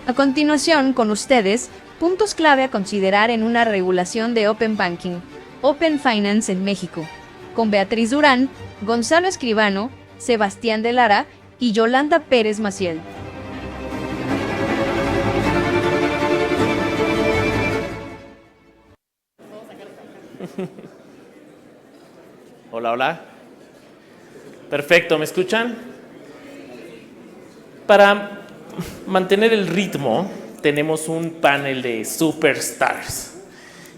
A continuación, con ustedes, puntos clave a considerar en una regulación de Open Banking, Open Finance en México, con Beatriz Durán, Gonzalo Escribano, Sebastián de Lara y Yolanda Pérez Maciel. Hola, hola. Perfecto, ¿me escuchan? Para mantener el ritmo, tenemos un panel de superstars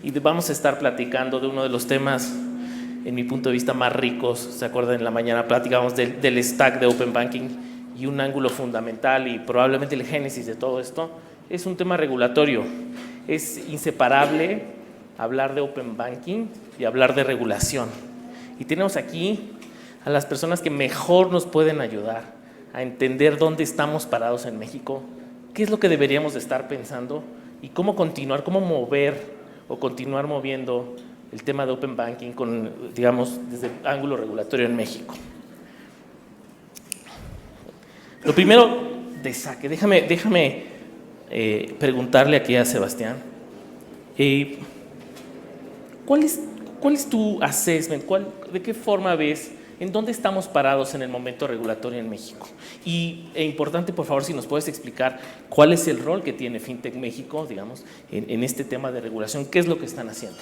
y vamos a estar platicando de uno de los temas, en mi punto de vista, más ricos. ¿Se acuerdan? En la mañana platicamos del stack de Open Banking y un ángulo fundamental y probablemente el génesis de todo esto es un tema regulatorio. Es inseparable hablar de Open Banking y hablar de regulación. Y tenemos aquí a las personas que mejor nos pueden ayudar a entender dónde estamos parados en México, qué es lo que deberíamos de estar pensando y cómo continuar, cómo mover o continuar moviendo el tema de Open Banking con, digamos, desde el ángulo regulatorio en México. Lo primero de saque, déjame preguntarle aquí a Sebastián, ¿cuál es tu assessment? ¿De qué forma ves en dónde estamos parados en el momento regulatorio en México? Y importante, por favor, si nos puedes explicar cuál es el rol que tiene FinTech México, digamos, en este tema de regulación, ¿qué es lo que están haciendo?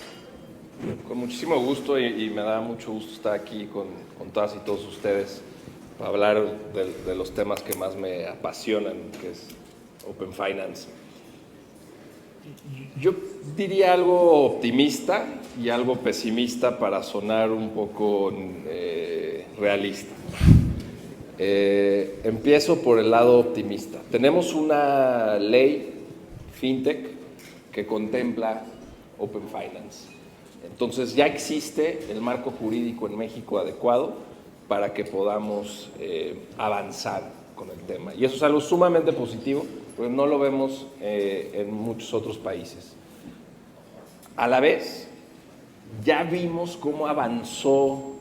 Con muchísimo gusto y me da mucho gusto estar aquí con todas y todos ustedes para hablar de los temas que más me apasionan, que es Open Finance. Yo diría algo optimista y algo pesimista para sonar un poco realista. Empiezo por el lado optimista. Tenemos una ley FinTech que contempla Open Finance. Entonces ya existe el marco jurídico en México adecuado para que podamos avanzar con el tema. Y eso es algo sumamente positivo, porque no lo vemos en muchos otros países. A la vez, ya vimos cómo avanzó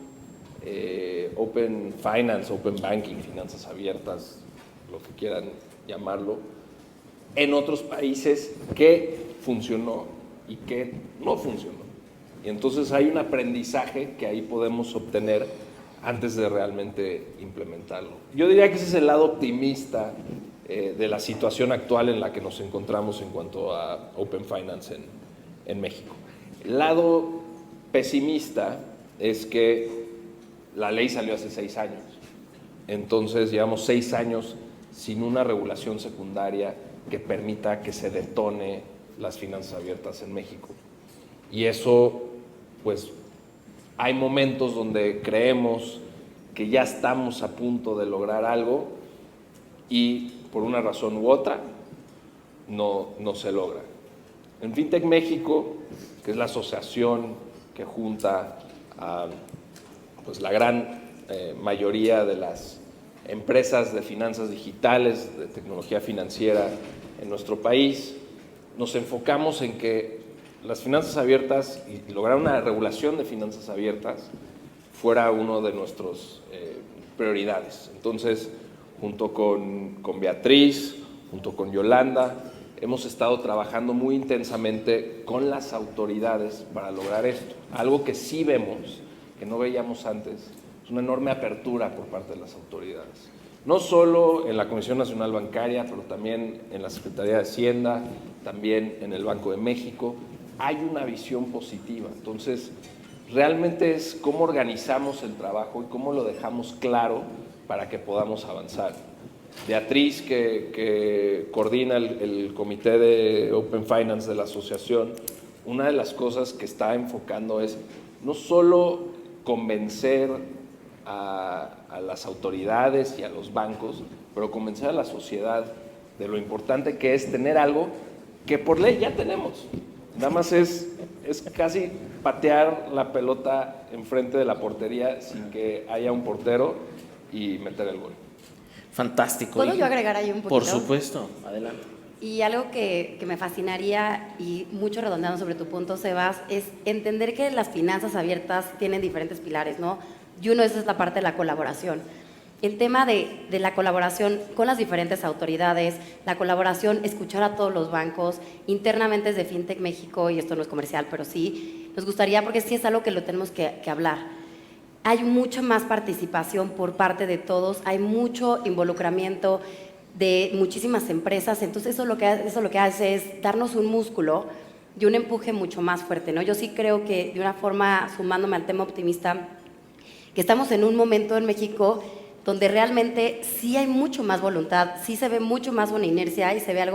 Open Finance, Open Banking, finanzas abiertas, lo que quieran llamarlo, en otros países que funcionó y que no funcionó. Y entonces hay un aprendizaje que ahí podemos obtener antes de realmente implementarlo. Yo diría que ese es el lado optimista de la situación actual en la que nos encontramos en cuanto a Open Finance en México. El lado pesimista es que la ley salió hace 6 años. Entonces llevamos 6 años sin una regulación secundaria que permita que se detone las finanzas abiertas en México. Y eso, pues, hay momentos donde creemos que ya estamos a punto de lograr algo y por una razón u otra no se logra. En FinTech México, que es la asociación que junta a pues, la gran mayoría de las empresas de finanzas digitales, de tecnología financiera en nuestro país, nos enfocamos en que las finanzas abiertas y lograr una regulación de finanzas abiertas fuera uno de nuestras prioridades. Entonces, junto con Beatriz, junto con Yolanda, hemos estado trabajando muy intensamente con las autoridades para lograr esto. Algo que sí vemos, que no veíamos antes, es una enorme apertura por parte de las autoridades. No solo en la Comisión Nacional Bancaria, pero también en la Secretaría de Hacienda, también en el Banco de México. Hay una visión positiva. Entonces, realmente es cómo organizamos el trabajo y cómo lo dejamos claro para que podamos avanzar. Beatriz, que coordina el comité de Open Finance de la asociación, una de las cosas que está enfocando es no solo convencer a las autoridades y a los bancos, pero convencer a la sociedad de lo importante que es tener algo que por ley ya tenemos. Nada más es casi patear la pelota enfrente de la portería sin que haya un portero y meter el gol. Fantástico. ¿Puedo yo agregar ahí un poquito? Por supuesto, adelante. Y algo que me fascinaría, y mucho redondeando sobre tu punto, Sebas, es entender que las finanzas abiertas tienen diferentes pilares, ¿no? Y uno de esos es la parte de la colaboración. el tema de la colaboración con las diferentes autoridades, la colaboración, escuchar a todos los bancos, internamente desde FinTech México, y esto no es comercial, pero sí, nos gustaría, porque sí es algo que lo tenemos que hablar. Hay mucha más participación por parte de todos, hay mucho involucramiento de muchísimas empresas, entonces eso lo que hace es darnos un músculo y un empuje mucho más fuerte, ¿no? Yo sí creo que, de una forma, sumándome al tema optimista, que estamos en un momento en México donde realmente sí hay mucho más voluntad, sí se ve mucho más una inercia y se ve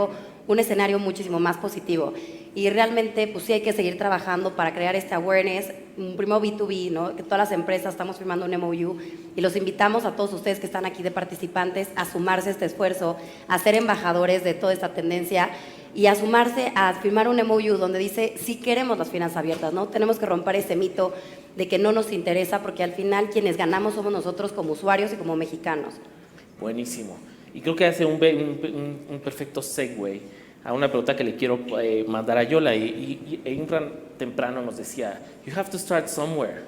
un escenario muchísimo más positivo. Y realmente, pues sí hay que seguir trabajando para crear este awareness, primero B2B, ¿no? Que todas las empresas estamos firmando un MOU y los invitamos a todos ustedes que están aquí de participantes a sumarse a este esfuerzo, a ser embajadores de toda esta tendencia y a sumarse a firmar un MOU donde dice, sí queremos las finanzas abiertas, ¿no? Tenemos que romper ese mito de que no nos interesa, porque al final quienes ganamos somos nosotros como usuarios y como mexicanos. Buenísimo. Y creo que hace un perfecto segue a una pregunta que le quiero mandar a Yola. Y Imran temprano nos decía, you have to start somewhere,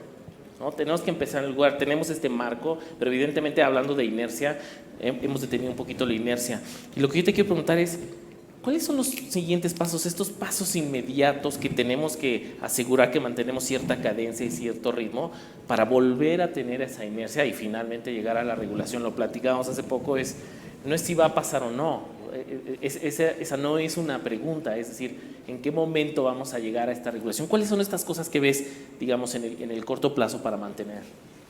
¿no? Tenemos que empezar en el lugar. Tenemos este marco, pero evidentemente hablando de inercia, hemos detenido un poquito la inercia. Y lo que yo te quiero preguntar es, ¿cuáles son los siguientes pasos, estos pasos inmediatos que tenemos que asegurar que mantenemos cierta cadencia y cierto ritmo para volver a tener esa inercia y finalmente llegar a la regulación? Lo platicábamos hace poco, no es si va a pasar o no, esa no es una pregunta, es decir, ¿en qué momento vamos a llegar a esta regulación? ¿Cuáles son estas cosas que ves, digamos, en el corto plazo para mantener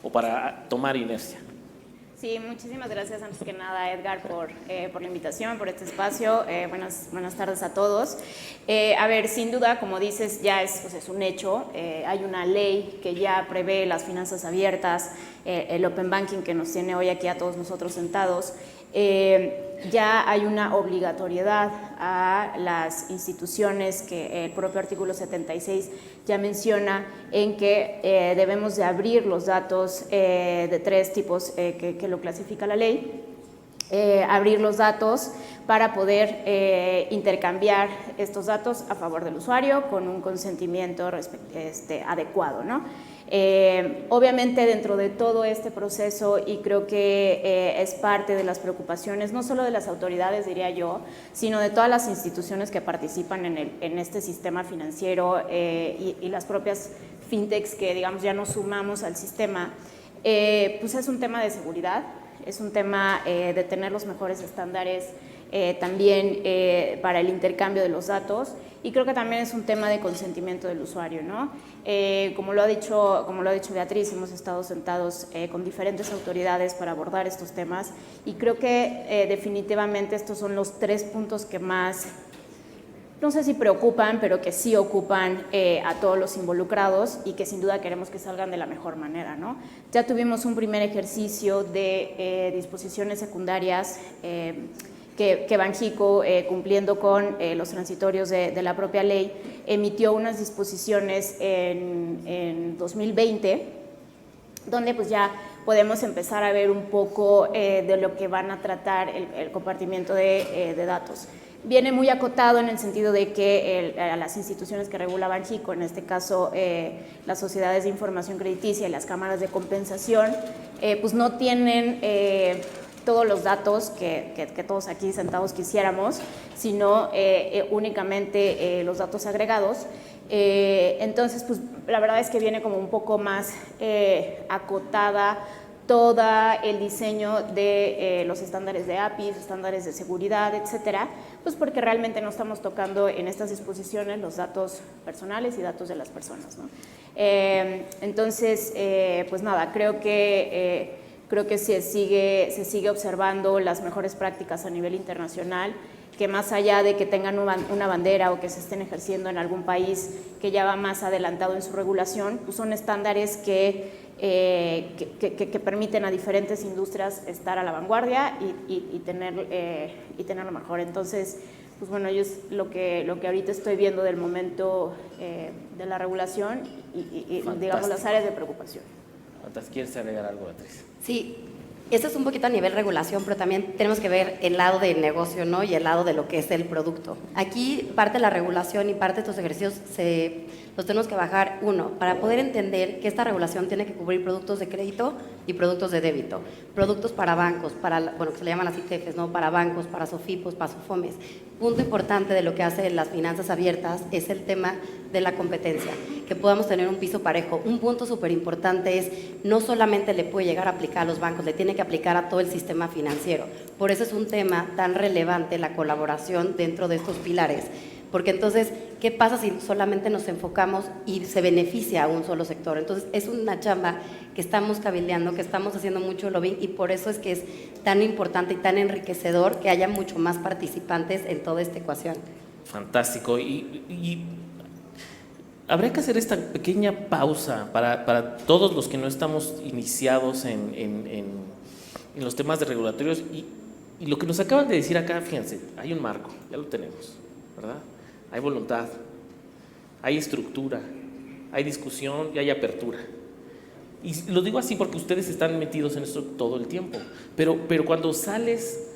o para tomar inercia? Sí, muchísimas gracias antes que nada, Edgar, por la invitación, por este espacio. Buenas tardes a todos. A ver, sin duda, como dices, ya es un hecho. Hay una ley que ya prevé las finanzas abiertas, el Open Banking que nos tiene hoy aquí a todos nosotros sentados. Ya hay una obligatoriedad a las instituciones que el propio artículo 76 ya menciona en que debemos de abrir los datos de tres tipos que lo clasifica la ley. Abrir los datos para poder intercambiar estos datos a favor del usuario con un consentimiento adecuado, ¿no? Obviamente dentro de todo este proceso, y creo que es parte de las preocupaciones no solo de las autoridades, diría yo, sino de todas las instituciones que participan en este sistema financiero y las propias fintechs que, digamos, ya nos sumamos al sistema, pues es un tema de seguridad, es un tema de tener los mejores estándares también para el intercambio de los datos, y creo que también es un tema de consentimiento del usuario, ¿no? Como lo ha dicho Beatriz, hemos estado sentados con diferentes autoridades para abordar estos temas, y creo que definitivamente estos son los tres puntos que más, no sé si preocupan, pero que sí ocupan a todos los involucrados y que sin duda queremos que salgan de la mejor manera, ¿no? Ya tuvimos un primer ejercicio de disposiciones secundarias que Banxico, cumpliendo con los transitorios de la propia ley, emitió unas disposiciones en 2020, donde pues ya podemos empezar a ver un poco de lo que van a tratar el compartimiento de datos. Viene muy acotado en el sentido de que a las instituciones que regula Banxico, en este caso las sociedades de información crediticia y las cámaras de compensación, pues no tienen todos los datos que todos aquí sentados quisiéramos, sino únicamente los datos agregados. Entonces, pues la verdad es que viene como un poco más acotada todo el diseño de los estándares de APIs, estándares de seguridad, etcétera, pues porque realmente no estamos tocando en estas disposiciones los datos personales y datos de las personas, ¿no? Entonces, pues nada, creo que se sigue observando las mejores prácticas a nivel internacional, que más allá de que tengan una bandera o que se estén ejerciendo en algún país que ya va más adelantado en su regulación, pues son estándares que permiten a diferentes industrias estar a la vanguardia y tener lo mejor. Entonces, pues bueno, yo es lo que ahorita estoy viendo del momento de la regulación y digamos las áreas de preocupación. ¿Quieres agregar algo, Beatriz? Sí, esto es un poquito a nivel regulación, pero también tenemos que ver el lado del negocio, ¿no? Y el lado de lo que es el producto. Aquí parte de la regulación y parte de estos ejercicios los tenemos que bajar, uno, para poder entender que esta regulación tiene que cubrir productos de crédito y productos de débito. Productos para bancos, bueno, que se le llaman las ITFs, ¿no? Para bancos, para SOFIPOS, para SOFOMES. Punto importante de lo que hace las finanzas abiertas es el tema de la competencia, que podamos tener un piso parejo. Un punto súper importante es, no solamente le puede llegar a aplicar a los bancos, le tiene que aplicar a todo el sistema financiero. Por eso es un tema tan relevante la colaboración dentro de estos pilares. Porque entonces, ¿qué pasa si solamente nos enfocamos y se beneficia a un solo sector? Entonces, es una chamba que estamos cabildeando, que estamos haciendo mucho lobbying y por eso es que es tan importante y tan enriquecedor que haya mucho más participantes en toda esta ecuación. Fantástico. Y habría que hacer esta pequeña pausa para todos los que no estamos iniciados en los temas de regulatorios. Y lo que nos acaban de decir acá, fíjense, hay un marco, ya lo tenemos, ¿verdad? Hay voluntad, hay estructura, hay discusión y hay apertura. Y lo digo así porque ustedes están metidos en esto todo el tiempo. Pero cuando sales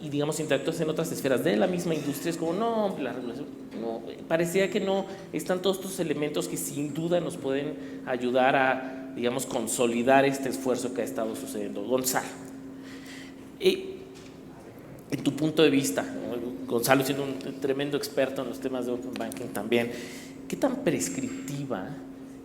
y digamos interactúas en otras esferas de la misma industria, es como, no, la regulación, no, parecía que no, están todos estos elementos que sin duda nos pueden ayudar a, digamos, consolidar este esfuerzo que ha estado sucediendo. Gonzalo, en tu punto de vista, Gonzalo siendo un tremendo experto en los temas de Open Banking también, ¿qué tan prescriptiva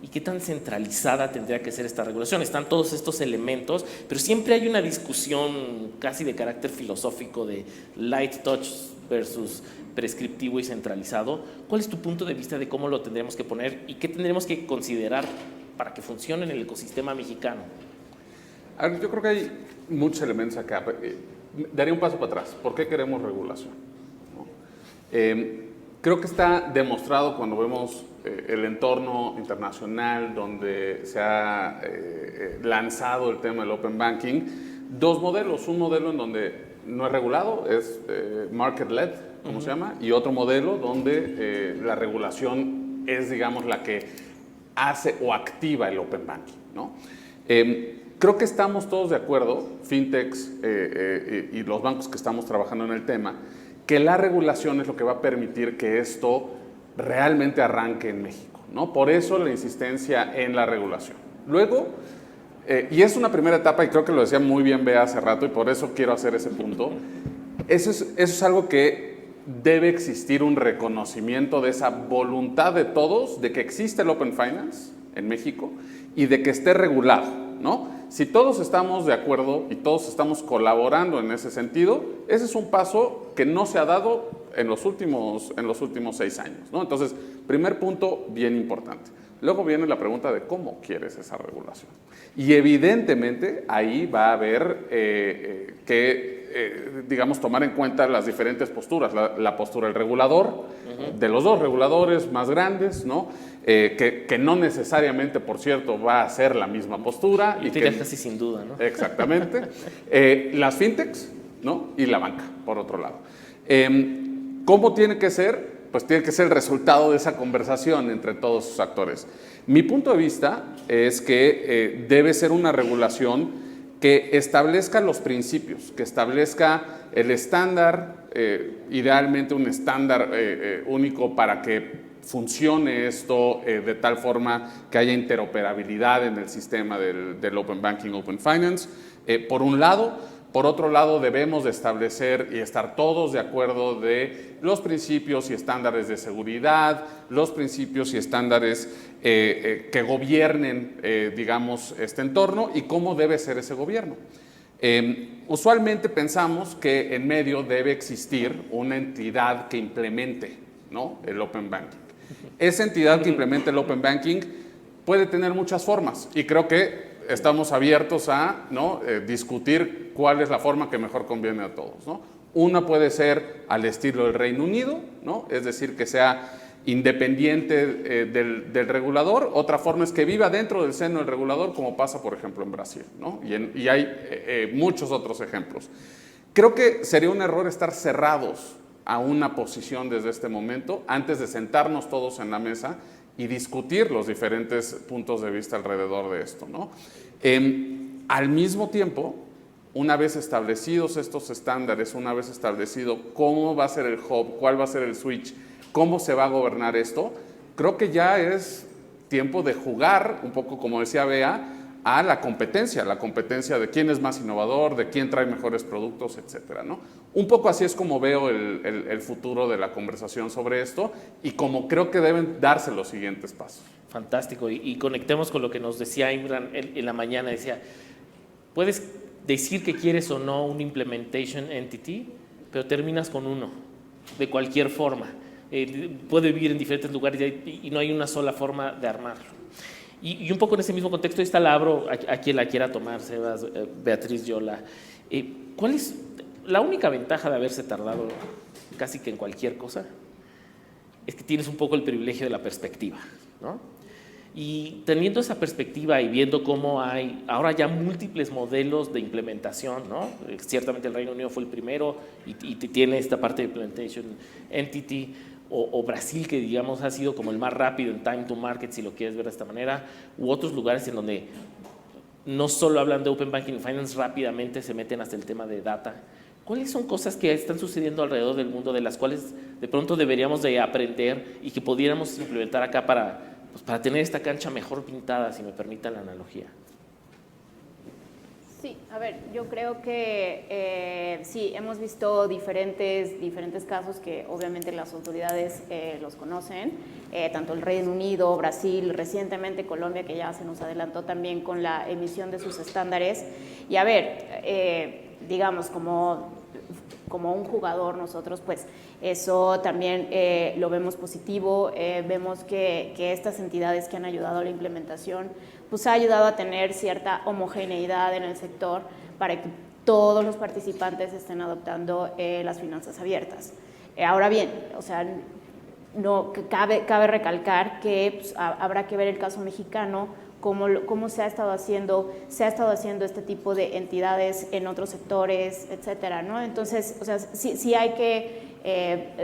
y qué tan centralizada tendría que ser esta regulación? Están todos estos elementos, pero siempre hay una discusión casi de carácter filosófico de light touch versus prescriptivo y centralizado. ¿Cuál es tu punto de vista de cómo lo tendremos que poner y qué tendremos que considerar para que funcione en el ecosistema mexicano? A ver, yo creo que hay muchos elementos acá. Daría un paso para atrás. ¿Por qué queremos regulación? ¿No? Creo que está demostrado cuando vemos el entorno internacional donde se ha lanzado el tema del Open Banking, dos modelos. Un modelo en donde no es regulado, es market-led, como se llama, y otro modelo donde la regulación es, digamos, la que hace o activa el Open Banking, ¿no? Creo que estamos todos de acuerdo, fintechs y los bancos que estamos trabajando en el tema, que la regulación es lo que va a permitir que esto realmente arranque en México, ¿no? Por eso la insistencia en la regulación. Luego, y es una primera etapa, y creo que lo decía muy bien Bea hace rato, y por eso quiero hacer ese punto, eso es algo que debe existir un reconocimiento de esa voluntad de todos, de que existe el Open Finance en México y de que esté regulado, ¿no? Si todos estamos de acuerdo y todos estamos colaborando en ese sentido, ese es un paso que no se ha dado en los últimos 6 años, ¿no? Entonces, primer punto bien importante. Luego viene la pregunta de cómo quieres esa regulación. Y evidentemente ahí va a haber digamos, tomar en cuenta las diferentes posturas. La postura del regulador, de los dos reguladores más grandes, ¿no? Que no necesariamente, por cierto, va a ser la misma postura. Y que casi sin duda, ¿no? Exactamente. Las fintechs, ¿no? Y la banca, por otro lado. ¿Cómo tiene que ser? Pues tiene que ser el resultado de esa conversación entre todos sus actores. Mi punto de vista es que debe ser una regulación que establezca los principios, que establezca el estándar, idealmente un estándar único para que funcione esto de tal forma que haya interoperabilidad en el sistema del Open Banking, Open Finance, por un lado. Por otro lado, debemos de establecer y estar todos de acuerdo de los principios y estándares de seguridad, los principios y estándares que gobiernen, digamos, este entorno y cómo debe ser ese gobierno. Usualmente pensamos que en medio debe existir una entidad que implemente, ¿no?, el Open Banking. Esa entidad que implemente el Open Banking puede tener muchas formas y creo que estamos abiertos a, ¿no?, discutir cuál es la forma que mejor conviene a todos, ¿no? Una puede ser al estilo del Reino Unido, ¿no?, es decir, que sea independiente del regulador. Otra forma es que viva dentro del seno del regulador, como pasa, por ejemplo, en Brasil, ¿no? Y hay muchos otros ejemplos. Creo que sería un error estar cerrados a una posición desde este momento, antes de sentarnos todos en la mesa y discutir los diferentes puntos de vista alrededor de esto, ¿no? Al mismo tiempo, una vez establecidos estos estándares, una vez establecido cómo va a ser el hub, cuál va a ser el switch, cómo se va a gobernar esto, creo que ya es tiempo de jugar, un poco como decía Bea, a la competencia de quién es más innovador, de quién trae mejores productos, etcétera, ¿no? Un poco así es como veo el futuro de la conversación sobre esto y como creo que deben darse los siguientes pasos. Fantástico. Y conectemos con lo que nos decía Imran en la mañana. Decía, puedes decir que quieres o no un implementation entity, pero terminas con uno, de cualquier forma. Puede vivir en diferentes lugares y no hay una sola forma de armarlo. Y un poco en ese mismo contexto, esta la abro a quien la quiera tomar, Sebas, Beatriz, Yola. ¿Cuál es la única ventaja de haberse tardado casi que en cualquier cosa? Es que tienes un poco el privilegio de la perspectiva, ¿no? Y teniendo esa perspectiva y viendo cómo hay ahora ya múltiples modelos de implementación, ¿no? Ciertamente el Reino Unido fue el primero y tiene esta parte de Implementation Entity, o Brasil, que digamos ha sido como el más rápido en time to market, si lo quieres ver de esta manera, u otros lugares en donde no solo hablan de Open Banking y Finance, rápidamente se meten hasta el tema de data. ¿Cuáles son cosas que están sucediendo alrededor del mundo de las cuales de pronto deberíamos de aprender y que pudiéramos implementar acá para tener esta cancha mejor pintada, si me permiten la analogía? Sí, a ver, yo creo que sí, hemos visto diferentes casos que obviamente las autoridades los conocen, tanto el Reino Unido, Brasil, recientemente Colombia, que ya se nos adelantó también con la emisión de sus estándares. Y a ver, digamos, como un jugador nosotros, pues eso también lo vemos positivo, vemos que estas entidades que han ayudado a la implementación, pues ha ayudado a tener cierta homogeneidad en el sector para que todos los participantes estén adoptando las finanzas abiertas. Ahora bien, o sea, no, cabe recalcar que pues, habrá que ver el caso mexicano, cómo se ha estado haciendo este tipo de entidades en otros sectores, etcétera, ¿no? Entonces, o sea, sí hay que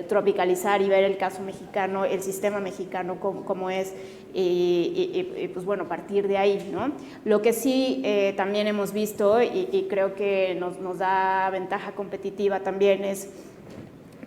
tropicalizar y ver el caso mexicano, el sistema mexicano cómo es y pues bueno, partir de ahí, ¿no? Lo que sí también hemos visto y creo que nos da ventaja competitiva también es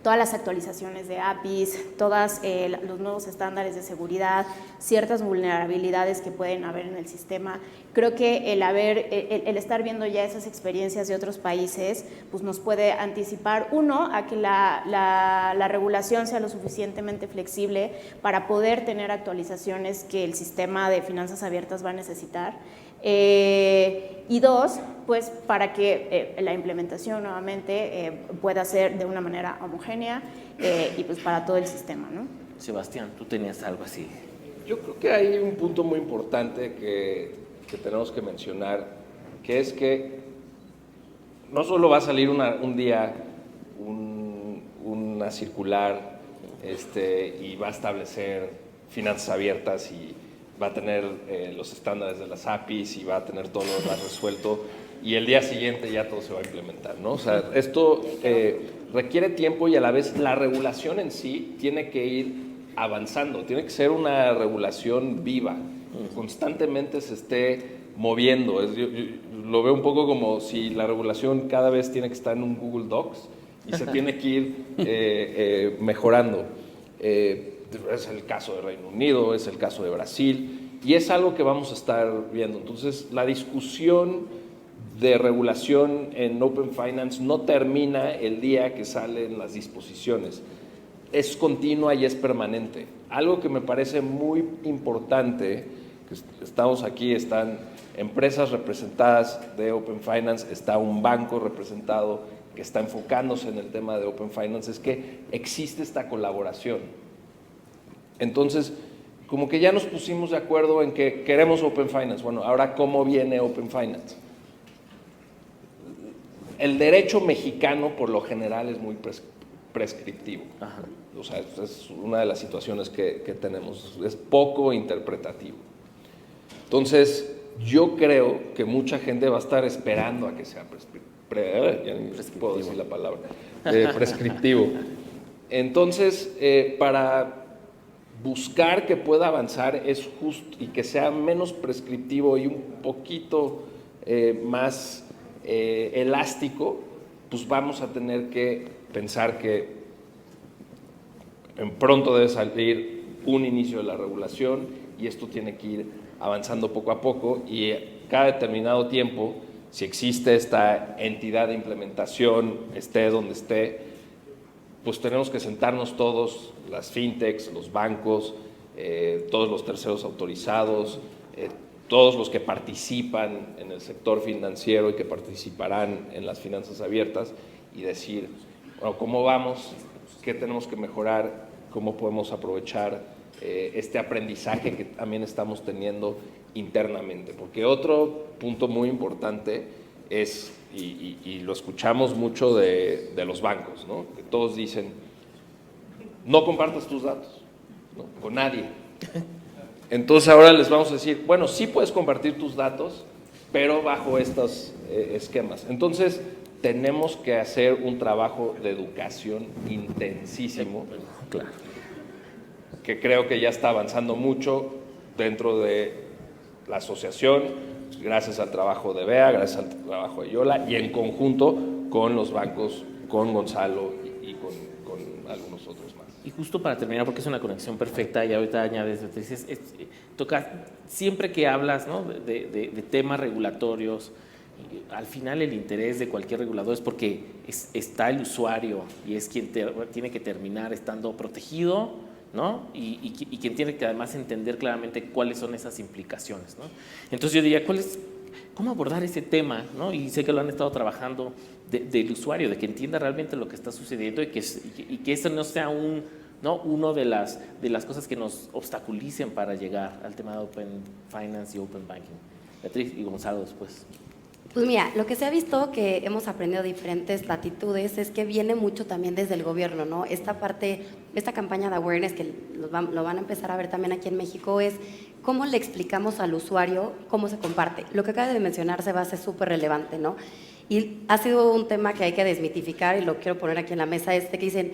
todas las actualizaciones de APIs, todos los nuevos estándares de seguridad, ciertas vulnerabilidades que pueden haber en el sistema. Creo que el estar viendo ya esas experiencias de otros países, pues nos puede anticipar, uno, a que la regulación sea lo suficientemente flexible para poder tener actualizaciones que el sistema de finanzas abiertas va a necesitar. Y dos, pues para que la implementación nuevamente pueda ser de una manera homogénea y pues para todo el sistema, ¿no? Sebastián, tú tenías algo así. Yo creo que hay un punto muy importante que tenemos que mencionar, que es que no solo va a salir un día una circular y va a establecer finanzas abiertas y va a tener los estándares de las APIs y va a tener todo lo demás resuelto y el día siguiente ya todo se va a implementar, ¿no? O sea, esto requiere tiempo y a la vez la regulación en sí tiene que ir avanzando, tiene que ser una regulación viva, constantemente se esté moviendo. Yo lo veo un poco como si la regulación cada vez tiene que estar en un Google Docs y se tiene que ir mejorando. Es el caso de Reino Unido, es el caso de Brasil, y es algo que vamos a estar viendo. Entonces, la discusión de regulación en Open Finance no termina el día que salen las disposiciones. Es continua y es permanente. Algo que me parece muy importante, que estamos aquí, están empresas representadas de Open Finance, está un banco representado que está enfocándose en el tema de Open Finance, es que existe esta colaboración. Entonces, como que ya nos pusimos de acuerdo en que queremos Open Finance. Bueno, ahora, ¿cómo viene Open Finance? El derecho mexicano, por lo general, es muy prescriptivo. Ajá. O sea, es una de las situaciones que tenemos. Es poco interpretativo. Entonces, yo creo que mucha gente va a estar esperando a que sea puedo decir la palabra, prescriptivo. Entonces, para buscar que pueda avanzar es justo y que sea menos prescriptivo y un poquito más elástico, pues vamos a tener que pensar que pronto debe salir un inicio de la regulación y esto tiene que ir avanzando poco a poco y cada determinado tiempo, si existe esta entidad de implementación, esté donde esté, pues tenemos que sentarnos todos, las fintechs, los bancos, todos los terceros autorizados, todos los que participan en el sector financiero y que participarán en las finanzas abiertas y decir, bueno, ¿cómo vamos? ¿Qué tenemos que mejorar? ¿Cómo podemos aprovechar este aprendizaje que también estamos teniendo internamente? Porque otro punto muy importante es, y lo escuchamos mucho de los bancos, ¿no? Que todos dicen, no compartas tus datos, ¿no? Con nadie. Entonces ahora les vamos a decir, bueno, sí puedes compartir tus datos, pero bajo estos esquemas. Entonces tenemos que hacer un trabajo de educación intensísimo, Claro. que creo que ya está avanzando mucho dentro de la asociación, gracias al trabajo de Bea, gracias al trabajo de Yola, y en conjunto con los bancos, con Gonzalo y con algunos otros más. Y justo para terminar, porque es una conexión perfecta, y ahorita añades, dices, toca, siempre que hablas, ¿no?, de temas regulatorios, al final el interés de cualquier regulador es porque está el usuario y es quien tiene que terminar estando protegido, ¿no? Y quien tiene que además entender claramente cuáles son esas implicaciones, ¿no? Entonces yo diría, ¿cómo abordar ese tema, ¿no? Y sé que lo han estado trabajando del usuario, de que entienda realmente lo que está sucediendo y que eso no sea uno de las cosas que nos obstaculicen para llegar al tema de Open Finance y Open Banking. Beatriz y Gonzalo después. Pues mira, lo que se ha visto que hemos aprendido de diferentes latitudes es que viene mucho también desde el gobierno, ¿no? Esta campaña de awareness que lo van a empezar a ver también aquí en México es cómo le explicamos al usuario cómo se comparte. Lo que acaba de mencionar Sebas es súper relevante, ¿no? Y ha sido un tema que hay que desmitificar y lo quiero poner aquí en la mesa, que dicen,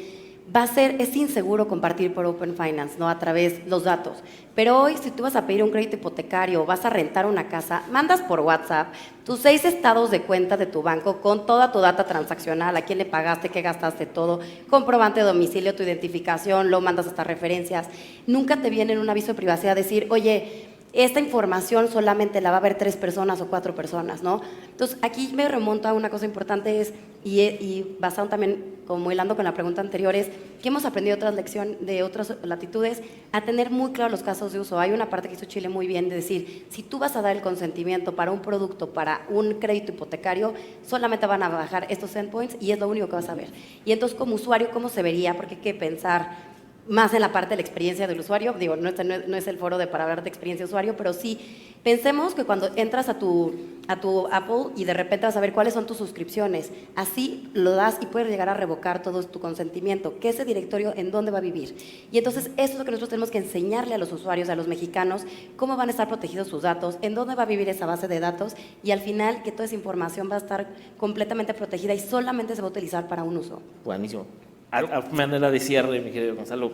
es inseguro compartir por Open Finance, ¿no? A través de los datos. Pero hoy, si tú vas a pedir un crédito hipotecario o vas a rentar una casa, mandas por WhatsApp tus 6 estados de cuenta de tu banco con toda tu data transaccional, a quién le pagaste, qué gastaste, todo, comprobante de domicilio, tu identificación, lo mandas hasta referencias. Nunca te viene en un aviso de privacidad decir, oye, esta información solamente la va a ver 3 personas o 4 personas, ¿no? Entonces, aquí me remonto a una cosa importante y basado también, como hilando con la pregunta anterior, es que hemos aprendido otras lecciones de otras latitudes a tener muy claros los casos de uso. Hay una parte que hizo Chile muy bien de decir, si tú vas a dar el consentimiento para un producto, para un crédito hipotecario, solamente van a bajar estos endpoints y es lo único que vas a ver. Y entonces, como usuario, ¿cómo se vería? Porque hay que pensar más en la parte de la experiencia del usuario. Digo, no es el foro para hablar de experiencia de usuario, pero sí, pensemos que cuando entras a tu Apple y de repente vas a ver cuáles son tus suscripciones, así lo das y puedes llegar a revocar todo tu consentimiento, que ese directorio en dónde va a vivir. Y entonces, esto es lo que nosotros tenemos que enseñarle a los usuarios, a los mexicanos, cómo van a estar protegidos sus datos, en dónde va a vivir esa base de datos y al final que toda esa información va a estar completamente protegida y solamente se va a utilizar para un uso. Buenísimo. A manera de cierre, mi querido Gonzalo.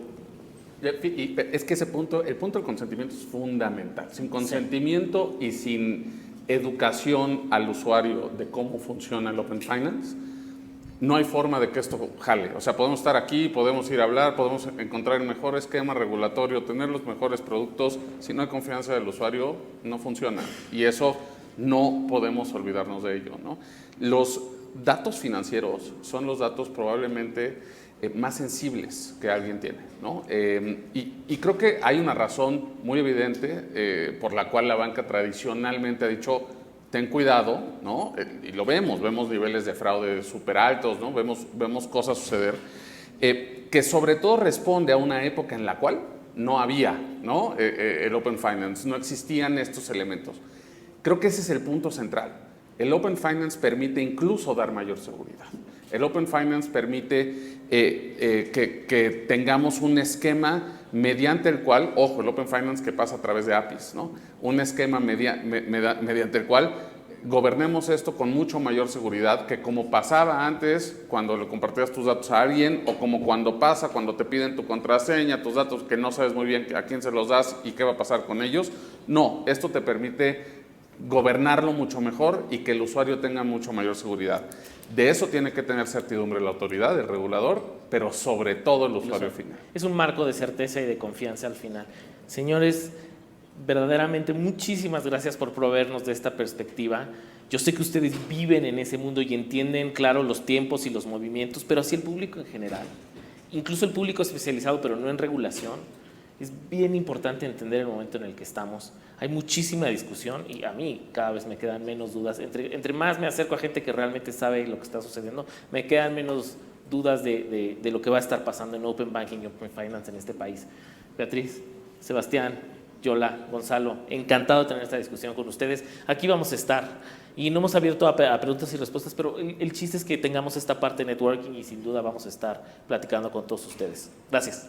Y es que el punto del consentimiento es fundamental. Sin consentimiento y sin educación al usuario de cómo funciona el Open Finance, no hay forma de que esto jale. O sea, podemos estar aquí, podemos ir a hablar, podemos encontrar el mejor esquema regulatorio, tener los mejores productos. Si no hay confianza del usuario, no funciona. Y eso no podemos olvidarnos de ello, ¿no? Los datos financieros son los datos probablemente más sensibles que alguien tiene, ¿no? Y creo que hay una razón muy evidente por la cual la banca tradicionalmente ha dicho, ten cuidado, ¿no? Y lo vemos niveles de fraude súper altos, ¿no? Vemos cosas suceder, que sobre todo responde a una época en la cual no había, ¿no? El Open Finance, no existían estos elementos. Creo que ese es el punto central. El Open Finance permite incluso dar mayor seguridad. El Open Finance permite que tengamos un esquema mediante el cual, ojo, el Open Finance que pasa a través de APIs, ¿no? Un esquema mediante el cual gobernemos esto con mucho mayor seguridad que como pasaba antes cuando le compartías tus datos a alguien o como cuando te piden tu contraseña, tus datos que no sabes muy bien a quién se los das y qué va a pasar con ellos. No, esto te permite gobernarlo mucho mejor y que el usuario tenga mucho mayor seguridad. De eso tiene que tener certidumbre la autoridad, el regulador, pero sobre todo el usuario final. Es un marco de certeza y de confianza al final. Señores, verdaderamente muchísimas gracias por proveernos de esta perspectiva. Yo sé que ustedes viven en ese mundo y entienden, claro, los tiempos y los movimientos, pero así el público en general, incluso el público especializado, pero no en regulación, es bien importante entender el momento en el que estamos. Hay muchísima discusión y a mí cada vez me quedan menos dudas. Entre más me acerco a gente que realmente sabe lo que está sucediendo, me quedan menos dudas de lo que va a estar pasando en Open Banking y Open Finance en este país. Beatriz, Sebastián, Yola, Gonzalo, encantado de tener esta discusión con ustedes. Aquí vamos a estar y no hemos abierto a preguntas y respuestas, pero el chiste es que tengamos esta parte de networking y sin duda vamos a estar platicando con todos ustedes. Gracias.